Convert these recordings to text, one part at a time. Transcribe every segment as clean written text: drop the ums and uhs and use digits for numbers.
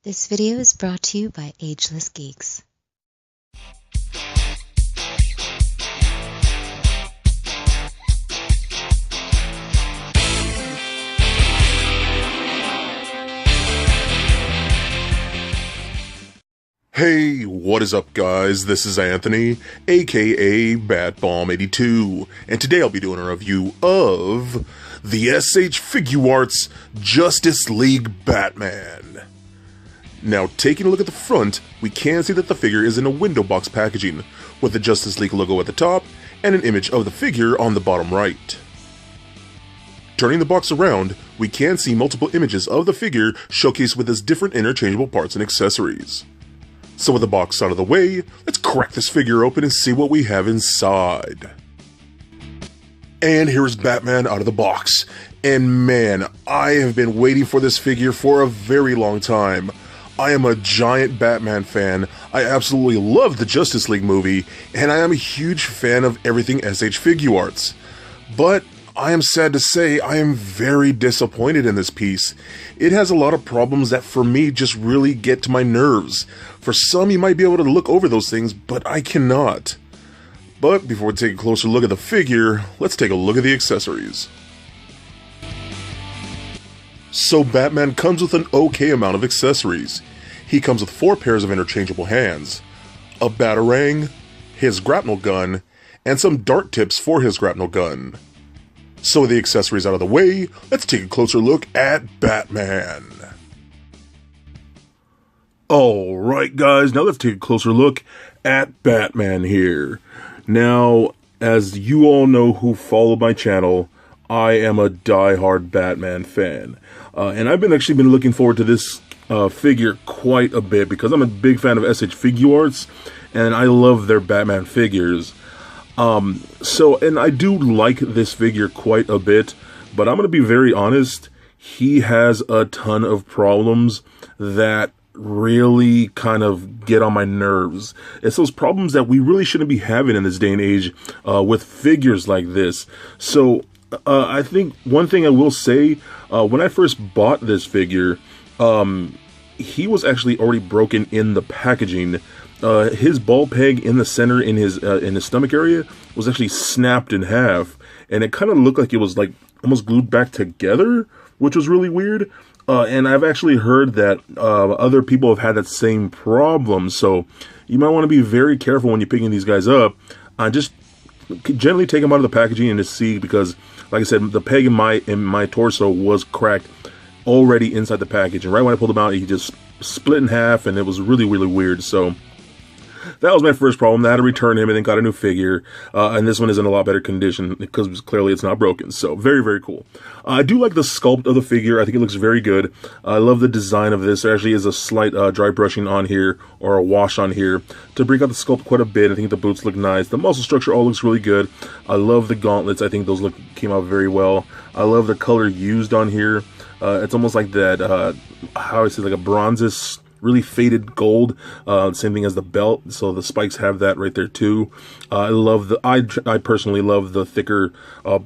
This video is brought to you by Ageless Geeks. Hey, what is up guys? This is Anthony, aka BatBomb82, and today I'll be doing a review of the SH Figuarts Justice League Batman. Now, taking a look at the front, we can see that the figure is in a window box packaging, with the Justice League logo at the top, and an image of the figure on the bottom right. Turning the box around, we can see multiple images of the figure showcased with its different interchangeable parts and accessories. So with the box out of the way, let's crack this figure open and see what we have inside. And here is Batman out of the box. And man, I have been waiting for this figure for a very long time. I am a giant Batman fan. I absolutely love the Justice League movie, and I am a huge fan of everything SH Figuarts. But I am sad to say I am very disappointed in this piece. It has a lot of problems that for me just really get to my nerves. For some you might be able to look over those things, but I cannot. But before we take a closer look at the figure, let's take a look at the accessories. So Batman comes with an okay amount of accessories. He comes with 4 pairs of interchangeable hands, a batarang, his grapnel gun, and some dart tips for his grapnel gun. So with the accessories out of the way, let's take a closer look at Batman. Alright guys, now let's take a closer look at Batman here. Now, as you all know who follow my channel, I am a die-hard Batman fan. And I've actually been looking forward to this figure quite a bit because I'm a big fan of SH Figuarts, and I love their Batman figures. And I do like this figure quite a bit, but I'm going to be very honest, he has a ton of problems that really kind of get on my nerves. It's those problems that we really shouldn't be having in this day and age with figures like this. So I think one thing I will say, when I first bought this figure, he was actually already broken in the packaging. His ball peg in the center in his stomach area was actually snapped in half, and it kind of looked like it was like almost glued back together, which was really weird. And I've actually heard that other people have had that same problem, so you might want to be very careful when you're picking these guys up. Just gently take them out of the packaging and just see, because like I said, the peg in my torso was cracked already inside the package, and right when I pulled him out, he just split in half, and it was really, really weird. So that was my first problem. I had to return him and then got a new figure, and this one is in a lot better condition because clearly it's not broken. So very, very cool. I do like the sculpt of the figure. I think it looks very good. I love the design of this. There actually is a slight dry brushing on here, or a wash on here, to bring out the sculpt quite a bit. I think the boots look nice. The muscle structure all looks really good. I love the gauntlets. I think those came out very well. I love the color used on here. It's almost like that, how I say, like a bronzes, really faded gold, same thing as the belt, so the spikes have that right there too. I personally love the thicker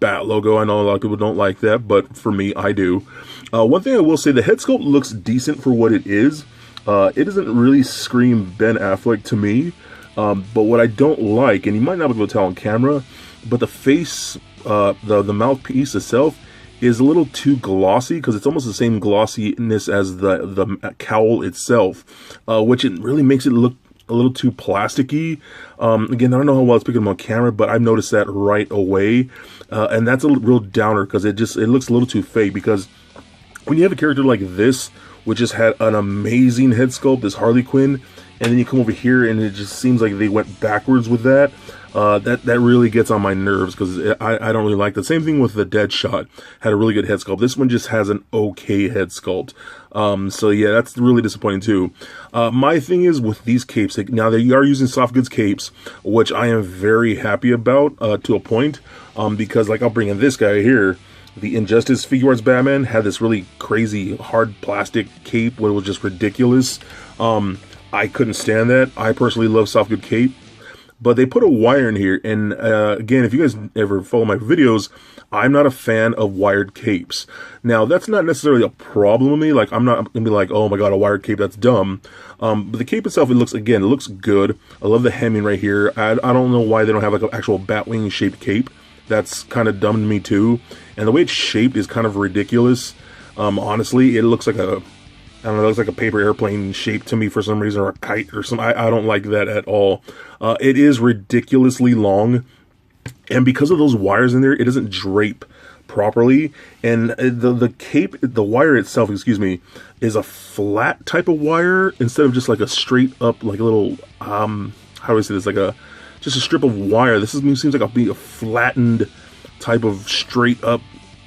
bat logo. I know a lot of people don't like that, but for me, I do. One thing I will say, the head sculpt looks decent for what it is. It doesn't really scream Ben Affleck to me, but what I don't like, and you might not be able to tell on camera, but the face, the mouthpiece itself is a little too glossy, because it's almost the same glossiness as the cowl itself, which it really makes it look a little too plasticky. Again, I don't know how well it's picking up on camera, but I've noticed that right away, and that's a real downer, because it looks a little too fake. Because when you have a character like this, which just had an amazing head sculpt, this Harley Quinn, and then you come over here and it just seems like they went backwards with that. That really gets on my nerves, because I don't really like that. Same thing with the Deadshot, had a really good head sculpt. This one just has an okay head sculpt. So yeah, that's really disappointing too. My thing is with these capes, now they are using soft goods capes, which I am very happy about to a point, because like I'll bring in this guy here. The Injustice Figuarts Batman had this really crazy hard plastic cape where it was just ridiculous. I couldn't stand that. I personally love soft good cape. but they put a wire in here. And again, if you guys ever follow my videos, I'm not a fan of wired capes. Now, that's not necessarily a problem with me. Like, I'm not gonna be like, oh my god, a wired cape, that's dumb. But the cape itself, it looks good. I love the hemming right here. I don't know why they don't have like an actual Batwing shaped cape. That's kind of dumb to me too. And the way it's shaped is kind of ridiculous. Honestly, it looks like I don't know, it looks like a paper airplane shape to me for some reason, or a kite or something. I don't like that at all. It is ridiculously long, and because of those wires in there, it doesn't drape properly. And the wire itself, excuse me, is a flat type of wire instead of just like a straight up, like a little, how do I say this, like just a strip of wire. This seems like a flattened type of straight up,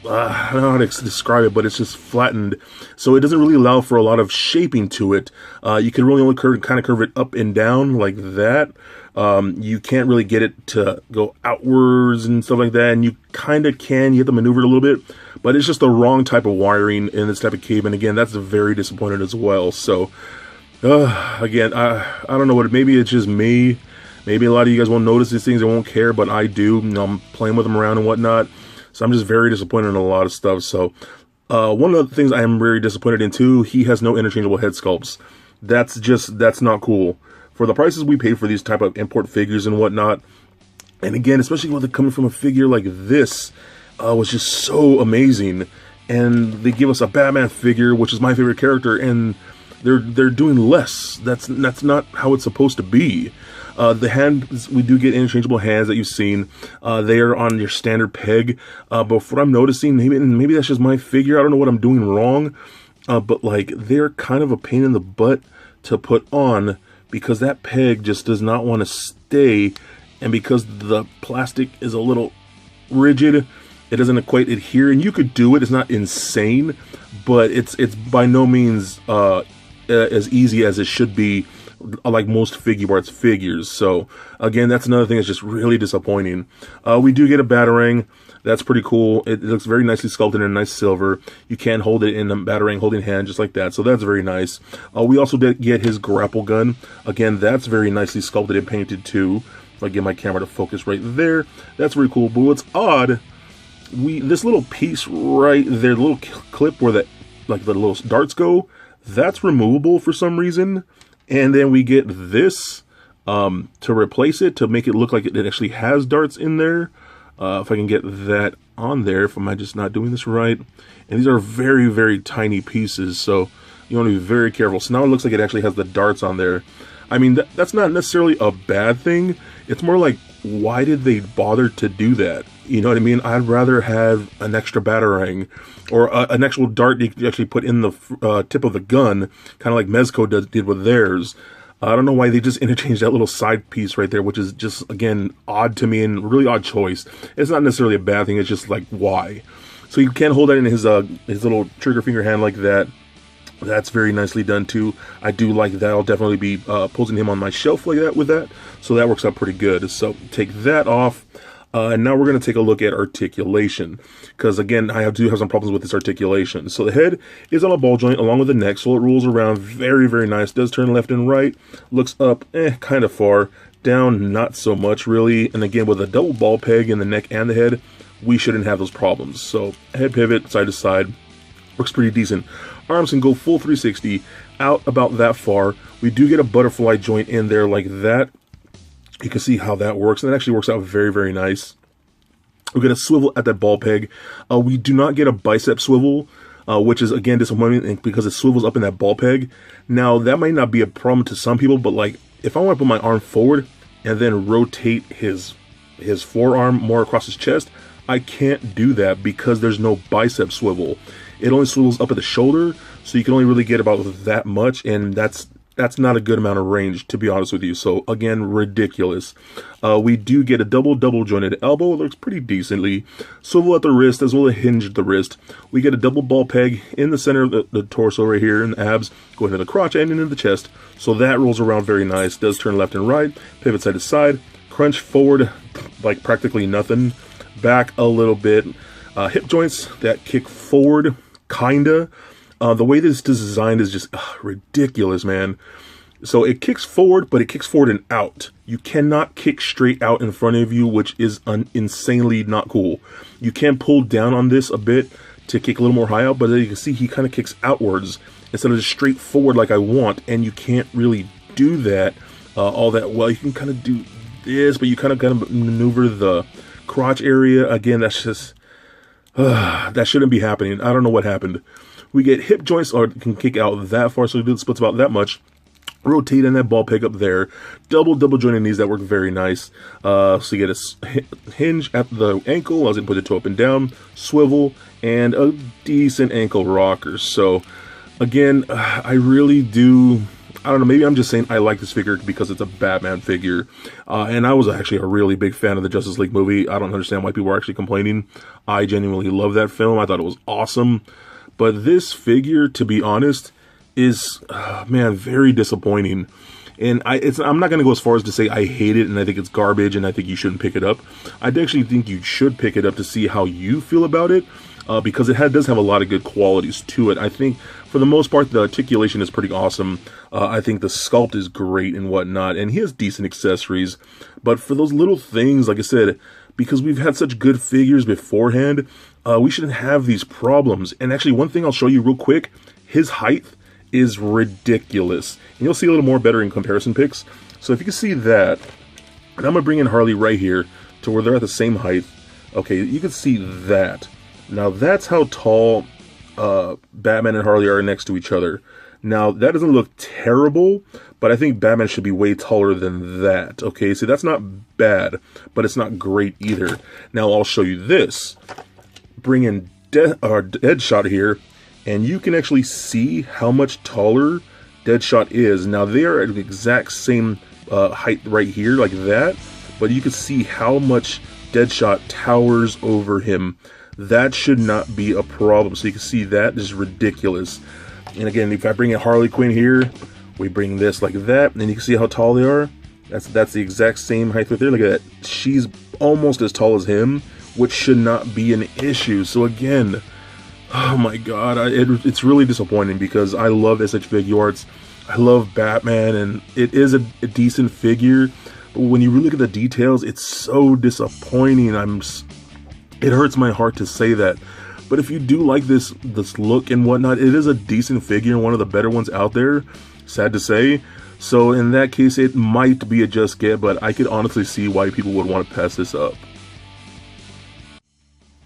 I don't know how to describe it, but it's just flattened, so it doesn't really allow for a lot of shaping to it. You can really only kind of curve it up and down like that. You can't really get it to go outwards and stuff like that, and you kind of can. You have to maneuver it a little bit, but it's just the wrong type of wiring in this type of cape, and again, that's very disappointing as well. So, again, I don't know what, maybe it's just me. Maybe a lot of you guys won't notice these things and won't care, but I do. You know, I'm playing with them around and whatnot. So I'm just very disappointed in a lot of stuff. So one of the things I am very disappointed in too, he has no interchangeable head sculpts. That's not cool. For the prices we pay for these type of import figures and whatnot, and again, especially with it coming from a figure like this, was just so amazing. And they give us a Batman figure, which is my favorite character, and they're doing less. That's not how it's supposed to be. The hands, we do get interchangeable hands that you've seen. They are on your standard peg. But what I'm noticing, maybe that's just my figure. I don't know what I'm doing wrong. But like, they're kind of a pain in the butt to put on because that peg just does not want to stay. And because the plastic is a little rigid, it doesn't quite adhere. And you could do it. It's not insane, but it's by no means as easy as it should be, like most Figuarts figures. So again, that's another thing that's just really disappointing. We do get a Batarang. That's pretty cool. It looks very nicely sculpted in a nice silver. You can hold it in a Batarang holding hand just like that, so that's very nice. We also did get his grapple gun. Again, that's very nicely sculpted and painted too. If I get my camera to focus right there, that's very cool. But what's odd, this little piece right there, the little clip where the little darts go, that's removable for some reason. And then we get this to replace it, to make it look like it actually has darts in there. If I can get that on there, if I'm just not doing this right. And these are very, very tiny pieces, so you want to be very careful. So now it looks like it actually has the darts on there. I mean, that's not necessarily a bad thing. It's more like, why did they bother to do that? You know what I mean? I'd rather have an extra Batarang or an actual dart you can actually put in the tip of the gun, kind of like Mezco did with theirs. I don't know why they just interchanged that little side piece right there, which is just, again, odd to me and really odd choice. It's not necessarily a bad thing. It's just like, why? So you can hold that in his little trigger finger hand like that. That's very nicely done too. I do like that. I'll definitely be posing him on my shelf like that with that. So that works out pretty good. So take that off. And now we're going to take a look at articulation, because again, I do have some problems with this articulation. So the head is on a ball joint along with the neck, so it rolls around very, very nice. Does turn left and right, looks up, kind of far, down, not so much really. And again, with a double ball peg in the neck and the head, we shouldn't have those problems. So head pivot, side to side, works pretty decent. Arms can go full 360, out about that far. We do get a butterfly joint in there like that. You can see how that works, and it actually works out very, very nice. We get a swivel at that ball peg. We do not get a bicep swivel, which is, again, disappointing because it swivels up in that ball peg. Now, that might not be a problem to some people, but like, if I want to put my arm forward and then rotate his forearm more across his chest, I can't do that because there's no bicep swivel. It only swivels up at the shoulder, so you can only really get about that much, and that's not a good amount of range, to be honest with you. So again, ridiculous. We do get a double jointed elbow. It looks pretty decently. Swivel at the wrist as well as hinge at the wrist. We get a double ball peg in the center of the torso right here, and the abs go into the crotch and into the chest. So that rolls around very nice. Does turn left and right, pivot side to side, crunch forward like practically nothing, back a little bit. Hip joints that kick forward, kinda. The way this is designed is just ridiculous, man. So it kicks forward, but it kicks forward and out. You cannot kick straight out in front of you, which is insanely not cool. You can pull down on this a bit to kick a little more high out, but as you can see, he kind of kicks outwards instead of just straight forward like I want, and you can't really do that all that well. You can kind of do this, but you kind of maneuver the crotch area. Again, that's just, that shouldn't be happening. I don't know what happened. We get hip joints, or can kick out that far, so it splits about that much. Rotate in that ball peg up there. Double jointed knees that work very nice. So you get a hinge at the ankle. I was going to put the toe up and down, swivel, and a decent ankle rocker. So again, I really do, I don't know, maybe I'm just saying I like this figure because it's a Batman figure. And I was actually a really big fan of the Justice League movie. I don't understand why people are actually complaining. I genuinely love that film. I thought it was awesome. But this figure, to be honest, is, man, very disappointing. And I'm not going to go as far as to say I hate it and I think it's garbage and I think you shouldn't pick it up. I actually think you should pick it up to see how you feel about it, because it does have a lot of good qualities to it. I think, for the most part, the articulation is pretty awesome. I think the sculpt is great and whatnot, and he has decent accessories. But for those little things, like I said, because we've had such good figures beforehand, we shouldn't have these problems. And actually, one thing I'll show you real quick, his height is ridiculous. And you'll see a little more better in comparison pics. So if you can see that, and I'm going to bring in Harley right here to where they're at the same height. Okay, you can see that. Now that's how tall Batman and Harley are next to each other. Now that doesn't look terrible, but I think Batman should be way taller than that. Okay, see, that's not bad, but it's not great either. Now I'll show you this. Bring in Deadshot here, and you can actually see how much taller Deadshot is. Now they are at the exact same height right here, like that, but you can see how much Deadshot towers over him. That should not be a problem. So you can see that is ridiculous. And again, if I bring in Harley Quinn here, we bring this like that, and then you can see how tall they are. That's the exact same height right there. Look at that. She's almost as tall as him, which should not be an issue. So again, oh my god, it's really disappointing because I love SH Figuarts. I love Batman, and it is a decent figure. But when you really look at the details, it's so disappointing. It hurts my heart to say that. But if you do like this look and whatnot, it is a decent figure and one of the better ones out there. Sad to say. So in that case, it might be a just get, but I could honestly see why people would want to pass this up.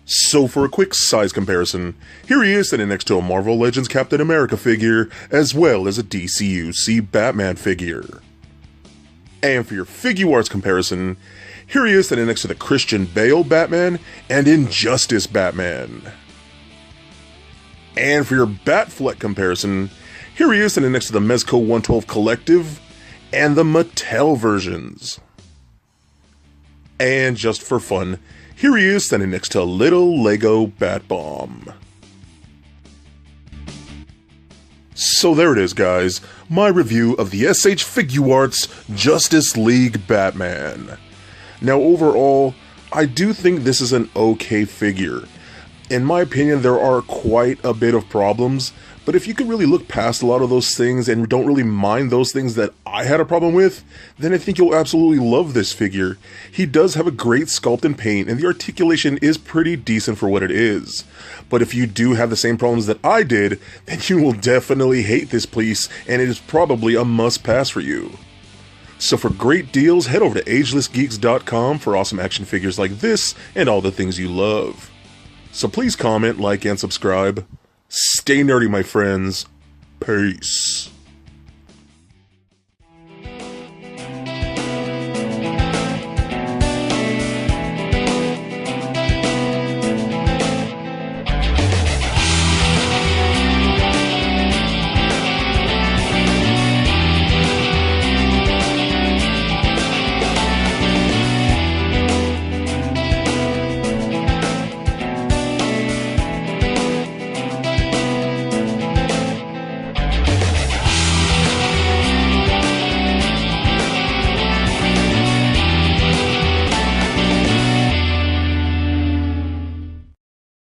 So for a quick size comparison, here he is sitting next to a Marvel Legends Captain America figure, as well as a DCUC Batman figure. And for your Figuarts comparison, here he is sitting next to the Christian Bale Batman and Injustice Batman. And for your Batfleck comparison, here he is sitting next to the Mezco 112 Collective and the Mattel versions. And just for fun, here he is standing next to Little Lego Bat Bomb. So there it is, guys, my review of the SH Figuarts Justice League Batman. Now overall, I do think this is an okay figure. In my opinion, there are quite a bit of problems, but if you can really look past a lot of those things and don't really mind those things that I had a problem with, then I think you'll absolutely love this figure. He does have a great sculpt and paint, and the articulation is pretty decent for what it is. But if you do have the same problems that I did, then you will definitely hate this piece, and it is probably a must-pass for you. So for great deals, head over to agelessgeeks.com for awesome action figures like this and all the things you love. So please comment, like, and subscribe. Stay nerdy, my friends. Peace.